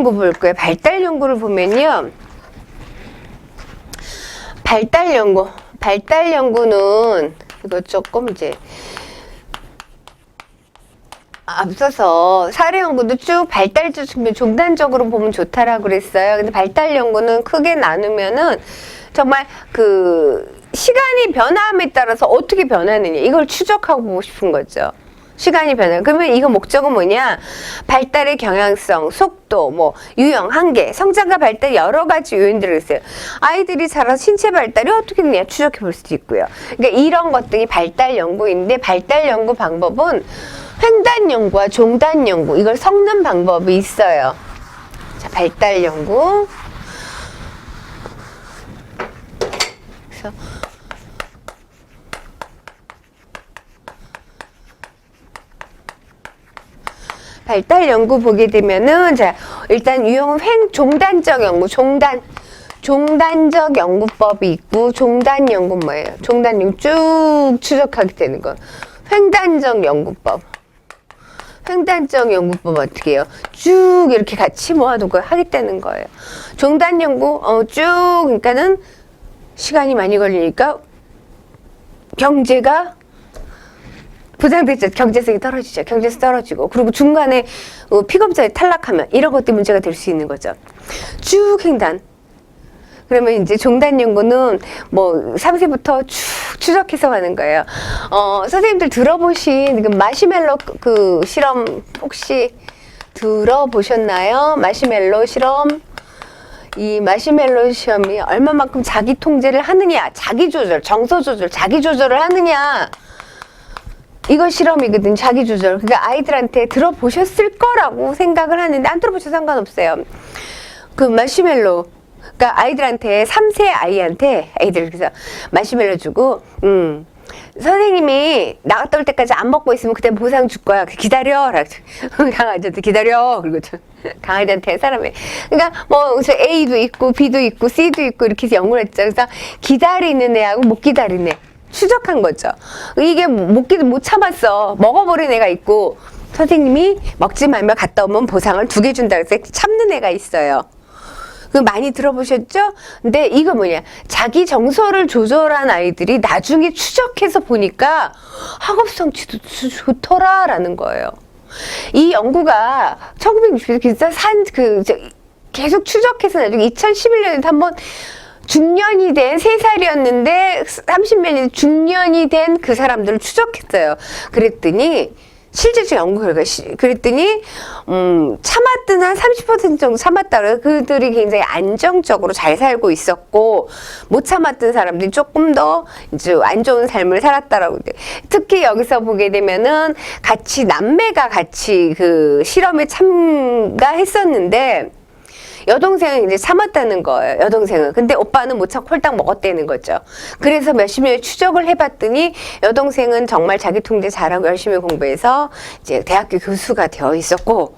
연구 볼 거예요. 발달 연구를 보면요. 발달 연구는 이거 조금 이제 앞서서 사례 연구도 쭉 발달적 측면 종단적으로 보면 좋다라고 그랬어요. 근데 발달 연구는 크게 나누면은 정말 그 시간이 변함에 따라서 어떻게 변하느냐 이걸 추적하고 보고 싶은 거죠. 시간이 변화. 그러면 이거 목적은 뭐냐? 발달의 경향성, 속도, 뭐 유형, 한계, 성장과 발달 여러 가지 요인들을 있어요. 아이들이 자라서 신체 발달이 어떻게 되냐 추적해 볼 수도 있고요. 그러니까 이런 것들이 발달 연구인데 발달 연구 방법은 횡단 연구와 종단 연구 이걸 섞는 방법이 있어요. 자, 발달 연구. 그래서 발달 연구 보게 되면은 자 일단 유형은 종단적 연구, 종단적 연구법이 있고 종단 연구는 뭐예요? 종단 연구 쭉 추적하게 되는 거. 횡단적 연구법. 횡단적 연구법 어떻게 해요? 쭉 이렇게 같이 모아두고 하겠다는 거예요. 종단 연구 쭉 그러니까는 시간이 많이 걸리니까 경제가 부장됐죠. 경제성이 떨어지죠. 경제성 떨어지고 그리고 중간에 피검사에 탈락하면 이런 것들이 문제가 될 수 있는 거죠. 쭉 횡단. 그러면 이제 종단 연구는 뭐 3세부터 쭉 추적해서 가는 거예요. 선생님들 들어보신 그 마시멜로 그 실험 혹시 들어보셨나요? 마시멜로 실험. 이 마시멜로 시험이 얼마만큼 자기 통제를 하느냐, 자기 조절, 정서 조절, 자기 조절을 하느냐. 이거 실험이거든, 자기 조절. 그러니까 아이들한테 들어보셨을 거라고 생각을 하는데 안 들어보셔도 상관없어요. 그 마시멜로. 그러니까 아이들한테 3세 아이한테 애들 그래서 마시멜로 주고 선생님이 나갔다 올 때까지 안 먹고 있으면 그때 보상 줄 거야. 기다려. 강아지한테 기다려. 그리고 강아지한테 사람이 그러니까 뭐 A도 있고 B도 있고 C도 있고 이렇게 해서 연구를 했죠. 그래서 기다리는 애하고 못 기다리는 애 추적한 거죠. 이게 못 참았어. 먹어버린 애가 있고 선생님이 먹지 말며 갔다 오면 보상을 2개 준다 그래서 참는 애가 있어요. 그 많이 들어보셨죠? 근데 이거 뭐냐? 자기 정서를 조절한 아이들이 나중에 추적해서 보니까 학업 성취도 좋더라라는 거예요. 이 연구가 1960년대 계속 추적해서 나중에 2011년에 한번 중년이 된 3살이었는데 30년이 중년이 된 그 사람들을 추적했어요. 그랬더니 실제적 연구 결과 그랬더니 참았던 한 30% 정도 참았다 그래요. 그들이 굉장히 안정적으로 잘 살고 있었고 못 참았던 사람들이 조금 더 이제 안 좋은 삶을 살았다라고. 특히 여기서 보게 되면은 남매가 같이 그 실험에 참가했었는데 여동생은 이제 참았다는 거예요. 여동생은. 근데 오빠는 못 참고 홀딱 먹었다는 거죠. 그래서 몇십 년을 추적을 해봤더니 여동생은 정말 자기 통제 잘하고 열심히 공부해서 이제 대학교 교수가 되어 있었고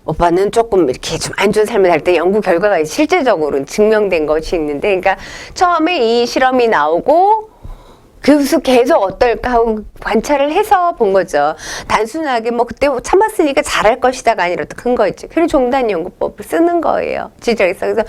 오빠는 조금 이렇게 좀 안 좋은 삶을 살 때 연구 결과가 실제적으로 증명된 것이 있는데 그러니까 처음에 이 실험이 나오고 교수 계속 어떨까 하고 관찰을 해서 본 거죠. 단순하게 뭐 그때 참았으니까 잘할 것이다가 아니라 더 큰 거 있죠. 그래서 종단 연구법을 쓰는 거예요. 지적에서. 그래서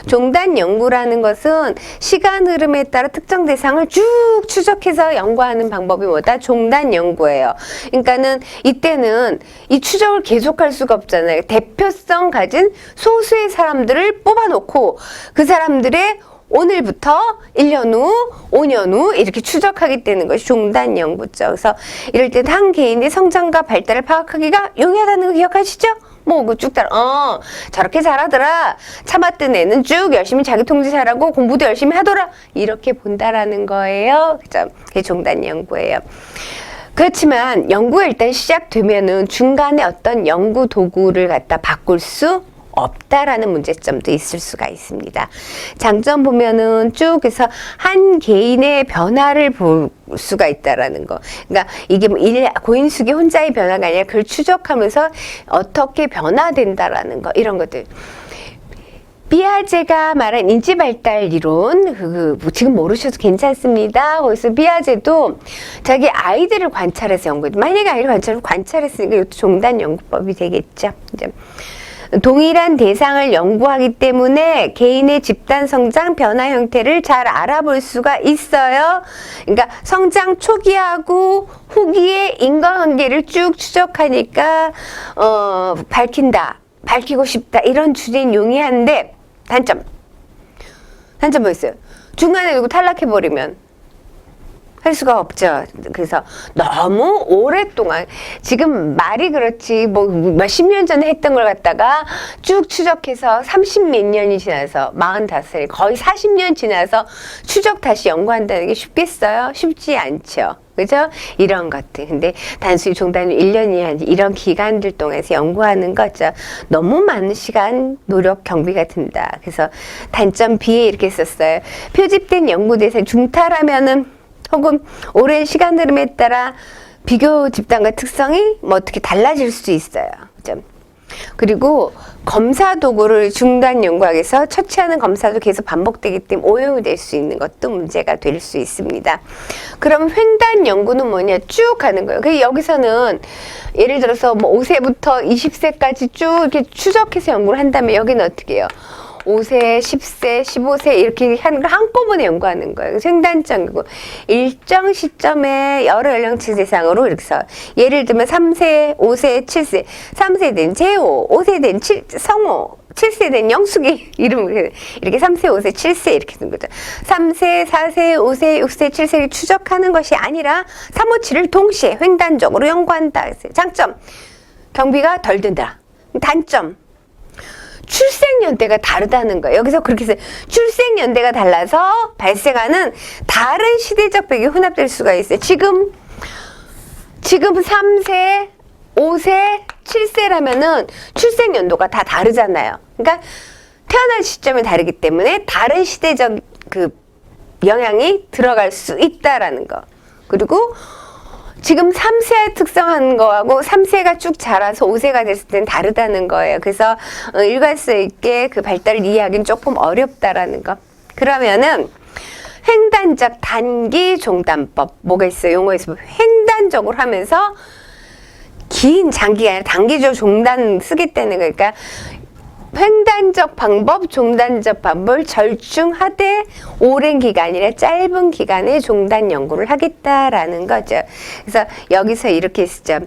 종단 연구라는 것은 시간 흐름에 따라 특정 대상을 쭉 추적해서 연구하는 방법이 뭐다? 종단 연구예요. 그러니까는 이때는 이 추적을 계속할 수가 없잖아요. 대표성 가진 소수의 사람들을 뽑아놓고 그 사람들의 오늘부터 1년 후, 5년 후 이렇게 추적하게 되는 것이 종단 연구죠. 그래서 이럴 때 한 개인의 성장과 발달을 파악하기가 용이하다는 거 기억하시죠? 뭐 쭉 따라 저렇게 잘하더라. 참았던 애는 쭉 열심히 자기 통제 잘하고 공부도 열심히 하더라. 이렇게 본다라는 거예요. 그죠? 그게 종단 연구예요. 그렇지만 연구가 일단 시작되면은 중간에 어떤 연구 도구를 갖다 바꿀 수 없다라는 문제점도 있을 수가 있습니다. 장점 보면은 쭉 해서 한 개인의 변화를 볼 수가 있다라는 거. 그러니까 이게 뭐 고인숙이 혼자의 변화가 아니라 그걸 추적하면서 어떻게 변화된다라는 거 이런 것들. 피아제가 말한 인지발달 이론, 지금 모르셔도 괜찮습니다. 거기서 피아제도 자기 아이들을 관찰해서 연구해요. 만약에 아이를 관찰했으니까 이것도 종단 연구법이 되겠죠. 이제. 동일한 대상을 연구하기 때문에 개인의 집단 성장 변화 형태를 잘 알아볼 수가 있어요. 그러니까 성장 초기하고 후기의 인과관계를 쭉 추적하니까 밝히고 싶다 이런 주제는 용이한데 단점 뭐 있어요? 중간에 누구 탈락해버리면 할 수가 없죠. 그래서 너무 오랫동안 지금 말이 그렇지 뭐 몇십 년 전에 했던 걸 갖다가 쭉 추적해서 30 몇 년이 지나서 45살 거의 40년 지나서 추적 다시 연구한다는 게 쉽겠어요? 쉽지 않죠. 그죠? 이런 것들. 근데 단순히 종단을 1년이 아니지 이런 기간들 동안에서 연구하는 거죠. 너무 많은 시간, 노력, 경비가 든다. 그래서 단점 B에 이렇게 썼어요. 표집된 연구 대상 중탈하면은 혹은 오랜 시간 흐름에 따라 비교 집단과 특성이 뭐 어떻게 달라질 수도 있어요. 그죠? 그리고 검사 도구를 중단 연구학에서 처치하는 검사도 계속 반복되기 때문에 오염이 될 수 있는 것도 문제가 될 수 있습니다. 그럼 횡단 연구는 뭐냐? 쭉 가는 거예요. 그래서 여기서는 예를 들어서 뭐 5세부터 20세까지 쭉 이렇게 추적해서 연구를 한다면 여기는 어떻게 해요? 5세, 10세, 15세 이렇게 하는 걸 한꺼번에 연구하는 거예요. 횡단적이고 일정 시점에 여러 연령층 대상으로 이렇게 서 예를 들면 3세, 5세, 7세 3세 된 재호, 5세 된 성호 7세 된 영숙이 이름을 이렇게 3세, 5세, 7세 이렇게 된 거죠. 3세, 4세, 5세, 6세, 7세를 추적하는 것이 아니라 3, 5, 7을 동시에 횡단적으로 연구한다. 장점, 경비가 덜 든다. 단점, 출생 연대가 다르다는 거예요. 여기서 그렇게 해서 출생 연대가 달라서 발생하는 다른 시대적 배경이 혼합될 수가 있어요. 지금 3세, 5세, 7세라면은 출생 연도가 다 다르잖아요. 그러니까 태어난 시점이 다르기 때문에 다른 시대적 그 영향이 들어갈 수 있다라는 거. 그리고 지금 3세 특성하는 거하고 3세가 쭉 자라서 5세가 됐을 땐 다르다는 거예요. 그래서 일관성 있게 그 발달을 이해하기는 조금 어렵다라는 거. 그러면은 횡단적 단기 종단법 뭐가 있어요? 용어에서 횡단적으로 하면서 긴 장기가 아니라 단기적 종단 쓰기 때문에 그러니까 횡단적 방법, 종단적 방법을 절충하되 오랜 기간이나 짧은 기간에 종단 연구를 하겠다라는 거죠. 그래서 여기서 이렇게 쓰죠.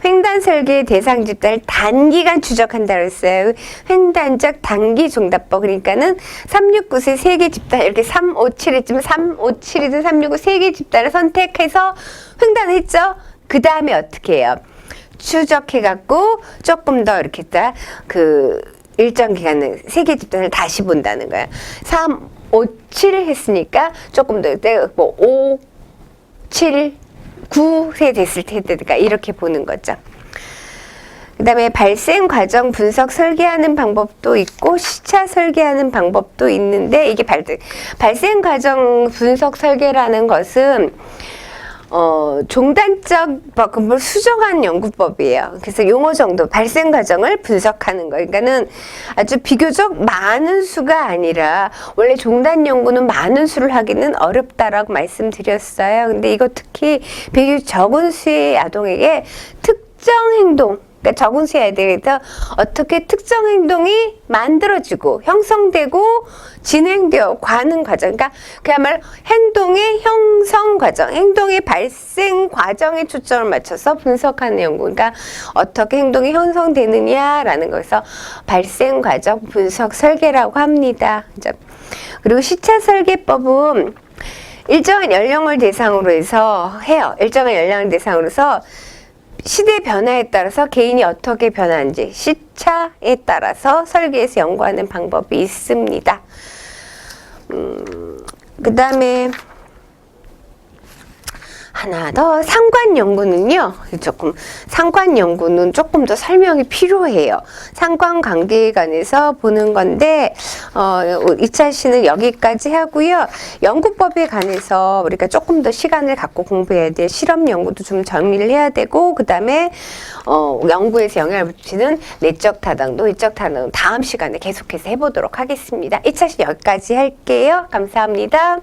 횡단 설계의 대상 집단을 단기간 추적한다고 했어요. 횡단적 단기 종단법. 그러니까는 369세 3개 집단 이렇게 357 했지만 357이든 369 3개 집단을 선택해서 횡단했죠. 그 다음에 어떻게 해요? 추적해갖고 조금 더 이렇게 일정 기간에 3개 집단을 다시 본다는 거야. 3, 5, 7 했으니까 조금 더 뭐 5, 7, 9세 됐을 테니까 이렇게 보는 거죠. 그 다음에 발생 과정 분석 설계하는 방법도 있고 시차 설계하는 방법도 있는데 이게 발생 과정 분석 설계라는 것은 종단적 방법을 수정한 연구법이에요. 그래서 용어 정도 발생 과정을 분석하는 거. 그러니까는 아주 비교적 많은 수가 아니라 원래 종단 연구는 많은 수를 하기는 어렵다라고 말씀드렸어요. 근데 이거 특히 비교적 적은 수의 아동에게 특정 행동 그러니까 적은 수의 아이들에서 어떻게 특정 행동이 만들어지고 형성되고 진행되어 가는 과정 그러니까 그야말로 행동의 형성 과정 행동의 발생 과정에 초점을 맞춰서 분석하는 연구 그러니까 어떻게 행동이 형성되느냐라는 것에서 발생 과정 분석 설계라고 합니다. 그리고 시차 설계법은 일정한 연령을 대상으로 해서 해요. 일정한 연령을 대상으로 해서 시대 변화에 따라서 개인이 어떻게 변하는지 시차에 따라서 설계해서 연구하는 방법이 있습니다. 그 다음에 하나 더 상관 연구는요. 상관 연구는 조금 더 설명이 필요해요. 상관 관계에 관해서 보는 건데 2차 시는 여기까지 하고요. 연구법에 관해서 우리가 조금 더 시간을 갖고 공부해야 돼. 실험 연구도 좀 정리를 해야 되고 그다음에 연구에서 영향을 미치는 내적 타당도, 외적 타당도 다음 시간에 계속해서 해보도록 하겠습니다. 2차 시 여기까지 할게요. 감사합니다.